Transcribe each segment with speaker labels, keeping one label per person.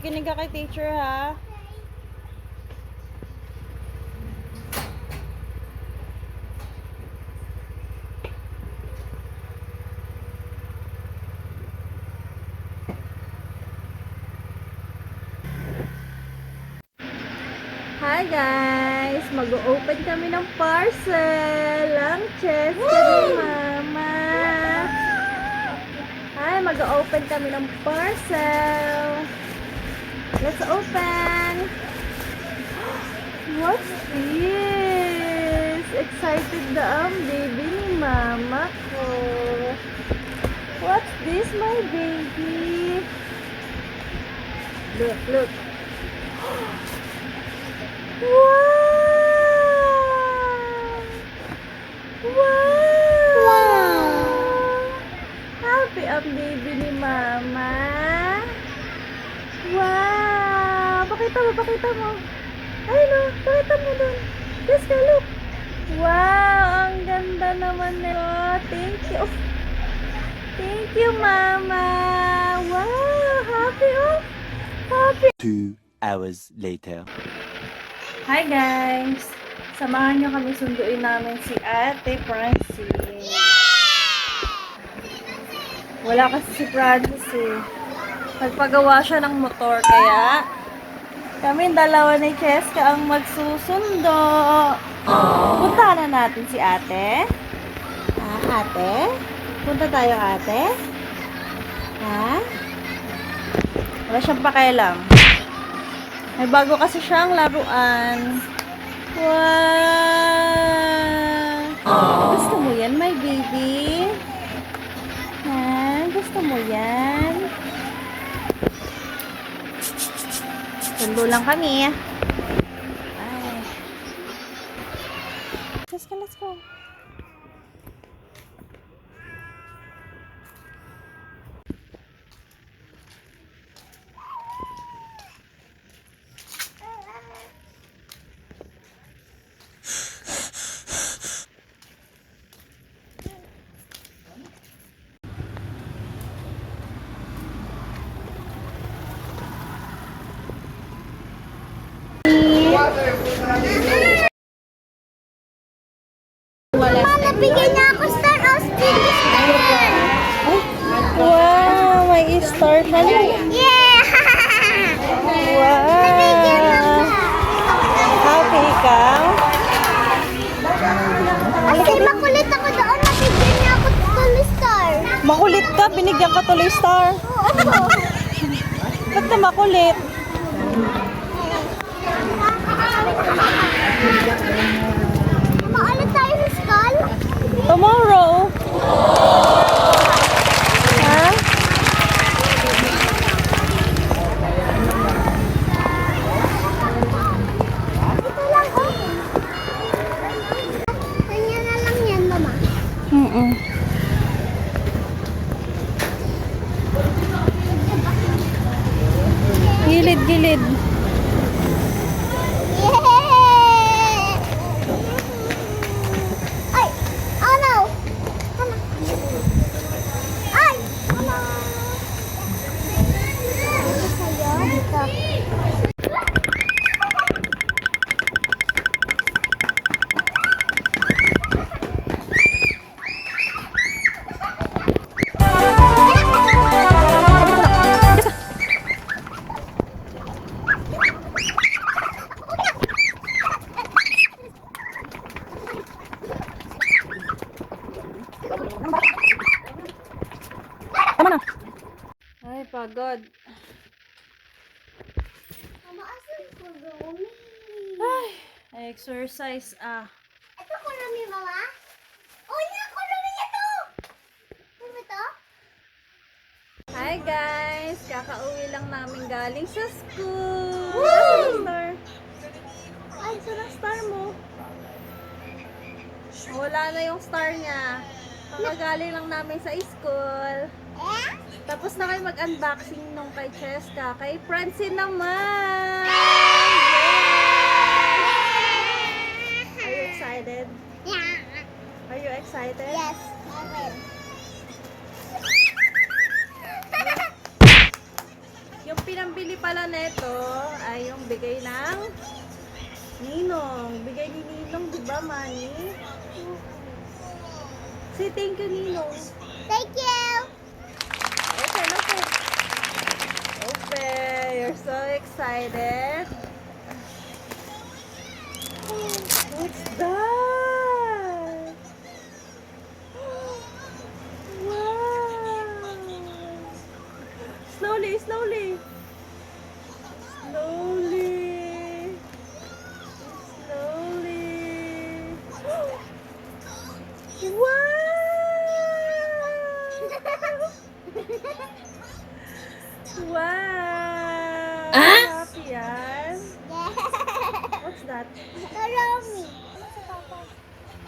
Speaker 1: Makikinig ka kay teacher, ha? Hi guys! Mag-open kami ng parcel ang Cheska ni Mama. Hi! Mag-open kami ng parcel. Let's open! What's this? Excited na ang baby ni Mama ko. What's this, my baby? Look, look. Wow! Wow! Happy ang baby ni Mama. Wow! Pakita mo, pakita mo. Ay no, pakita mo dun. Yes, ka, look. Wow! Ang ganda naman nito. Thank you. Thank you, Mama. Wow! Happy, oh. Happy.
Speaker 2: 2 hours later.
Speaker 1: Hi guys! Samahan nyo kami sunduin namin si Ate Francis. Wala kasi si Francis eh. Nagpagawa siya ng motor kaya kami dalawa ni Cheska ang magsusundo. Punta na natin si Ate. Ate? Punta tayo, Ate? Ha? Wala siyang pakialam. May bago kasi siyang laruan. Wow! Gusto mo yan, my baby? Ha? Gusto mo yan? Sundo lang kami. Ay. Let's go, let's go.
Speaker 3: Mama, bigyan niya ako Star Austin.
Speaker 1: Wow! May star ka na.
Speaker 3: Yeah!
Speaker 1: Wow! Happy ka?
Speaker 3: Kasi makulit ako doon, nabigyan niya ako tuloy star.
Speaker 1: Makulit ka, binigyan ka tuloy star. Ba't ka makulit?
Speaker 3: Maalit tayo sa skull?
Speaker 1: Tomorrow. Ha?
Speaker 3: Ito lang, oh. Kanya na lang yan, mama.
Speaker 1: Gilid, gilid.
Speaker 3: Yeah! Ay! Oh no! Mama. Ay! Mama. Ito sa'yo. Ito.
Speaker 1: Tama na. Ay, pagod.
Speaker 3: Mama, asan ko Romy?
Speaker 1: Ay, exercise
Speaker 3: Ito ko Romy, mama? Oh, yan ko Romy ito! Ano ito?
Speaker 1: Hi guys! Kakauwi lang namin galing sa school. Woo! Star. Ay, saan ang star mo? Wala na yung star niya. Kakagaling lang namin sa school.
Speaker 3: Eh?
Speaker 1: Tapos na kayo mag-unboxing nung kay Cheska. Kay Francine naman! Are you excited?
Speaker 3: Yeah.
Speaker 1: Are you excited?
Speaker 3: Yes, I will.
Speaker 1: Yung pinambili pala na ang Ninong. Bigay ni Ninong, di ba, Manny? Say thank you, Ninong.
Speaker 3: Thank you.
Speaker 1: Open, open. Open. You're so excited. What's that? Wow. Slowly, slowly. Slowly. Slowly. Wow. Wow. Happy yan. What's that?
Speaker 3: Follow me.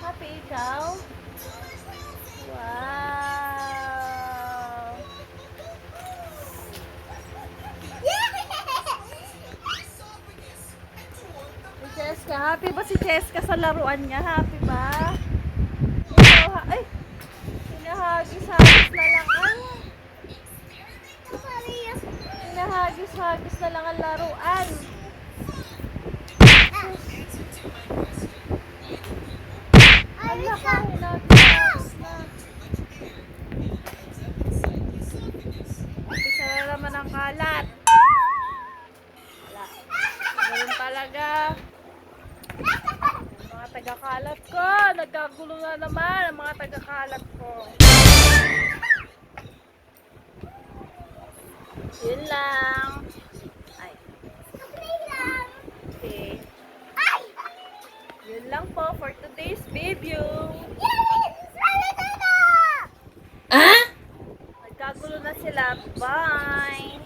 Speaker 1: Happy ikaw? Wow. Si Cheska, happy ba si Cheska sa laruan niya? Happy ba? Ikaw, ay! Hinahagis-hagis na lang ang... Hinahagis-hagis na lang ang laruan. Ala ka, hinagis na. Isa na naman ang kalat. Wala. Ganun talaga. Mga taga-kalat ko. Nagkagulo na naman ang mga taga-kalat ko. Yun lang. Ay. Okay. Yun lang po for today's video. Nagkagulo na sila. Bye!